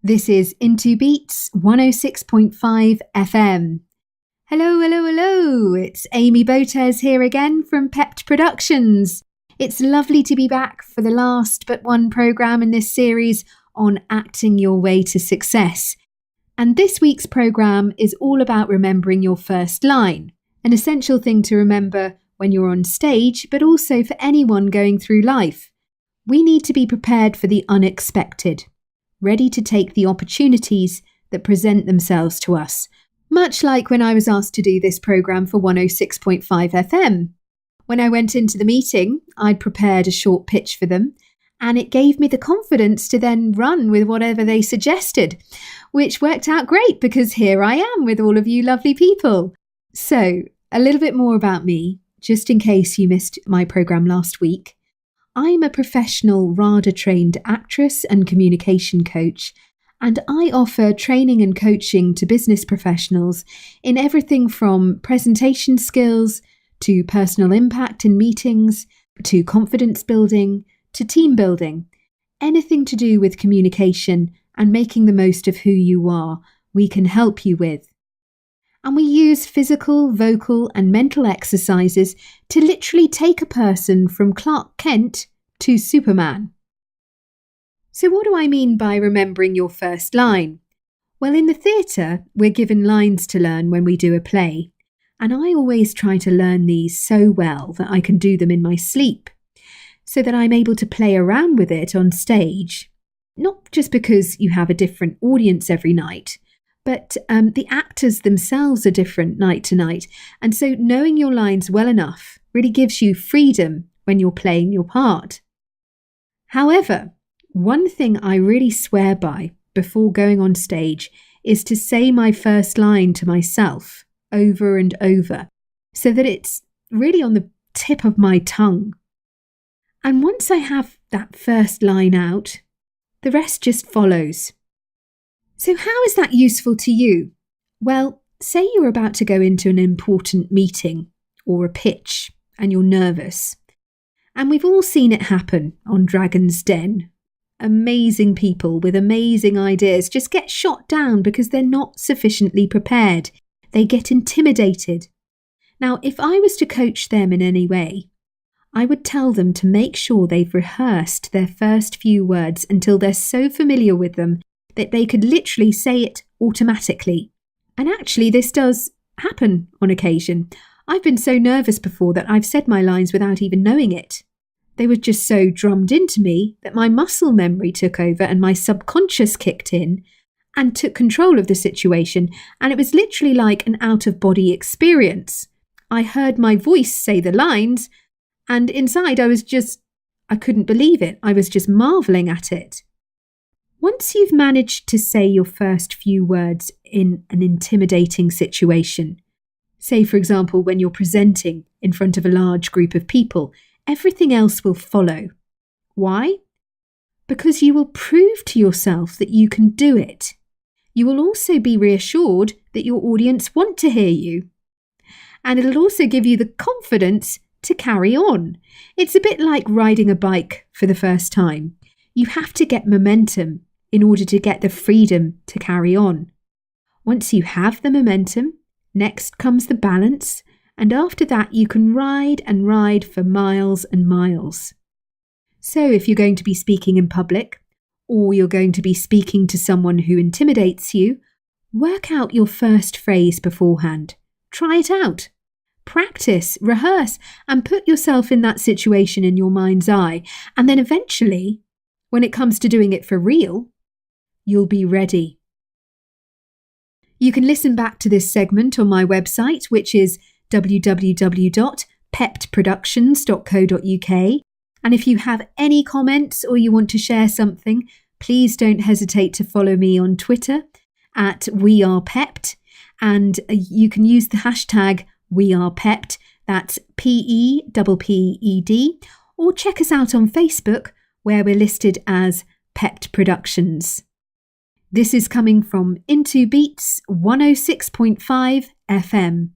This is Into Beats 106.5 FM. Hello. It's Amy Botez here again from PEPPED Productions. It's lovely to be back for the last but one programme in this series on acting your way to success. And this week's programme is all about remembering your first line, an essential thing to remember when you're on stage, but also for anyone going through life. We need to be prepared for the unexpected, ready to take the opportunities that present themselves to us, much like when I was asked to do this programme for 106.5 FM. When I went into the meeting, I'd prepared a short pitch for them, and it gave me the confidence to then run with whatever they suggested, which worked out great because here I am with all of you lovely people. So, a little bit more about me, just in case you missed my programme last week. I'm a professional RADA-trained actress and communication coach, and I offer training and coaching to business professionals in everything from presentation skills to personal impact in meetings, to confidence building, to team building. Anything to do with communication and making the most of who you are, we can help you with. And we use physical, vocal and mental exercises to literally take a person from Clark Kent to Superman. So what do I mean by remembering your first line? Well, in the theatre, we're given lines to learn when we do a play, and I always try to learn these so well that I can do them in my sleep, so that I'm able to play around with it on stage, not just because you have a different audience every night, but the actors themselves are different night to night, and so knowing your lines well enough really gives you freedom when you're playing your part. However, one thing I really swear by before going on stage is to say my first line to myself over and over, so that it's really on the tip of my tongue. And once I have that first line out, the rest just follows. So how is that useful to you? Well, say you're about to go into an important meeting or a pitch and you're nervous. And we've all seen it happen on Dragon's Den. Amazing people with amazing ideas just get shot down because they're not sufficiently prepared. They get intimidated. Now, if I was to coach them in any way, I would tell them to make sure they've rehearsed their first few words until they're so familiar with them that they could literally say it automatically. And actually, this does happen on occasion. I've been so nervous before that I've said my lines without even knowing it. They were just so drummed into me that my muscle memory took over and my subconscious kicked in and took control of the situation. And it was literally like an out-of-body experience. I heard my voice say the lines, and inside I couldn't believe it. I was just marvelling at it. Once you've managed to say your first few words in an intimidating situation, say for example when you're presenting in front of a large group of people, everything else will follow. Why? Because you will prove to yourself that you can do it. You will also be reassured that your audience want to hear you. And it'll also give you the confidence to carry on. It's a bit like riding a bike for the first time. You have to get momentum in order to get the freedom to carry on. Once you have the momentum, next comes the balance, and after that you can ride and ride for miles and miles. So if you're going to be speaking in public, or you're going to be speaking to someone who intimidates you, work out your first phrase beforehand. Try it out. Practice, rehearse, and put yourself in that situation in your mind's eye. And then eventually, when it comes to doing it for real, you'll be ready. You can listen back to this segment on my website, which is www.peppedproductions.co.uk. And if you have any comments or you want to share something, please don't hesitate to follow me on Twitter at WeArePepped. And you can use the hashtag WeArePepped, that's PEPPED, or check us out on Facebook where we're listed as PEPPED Productions. This is coming from Into Beats 106.5 FM.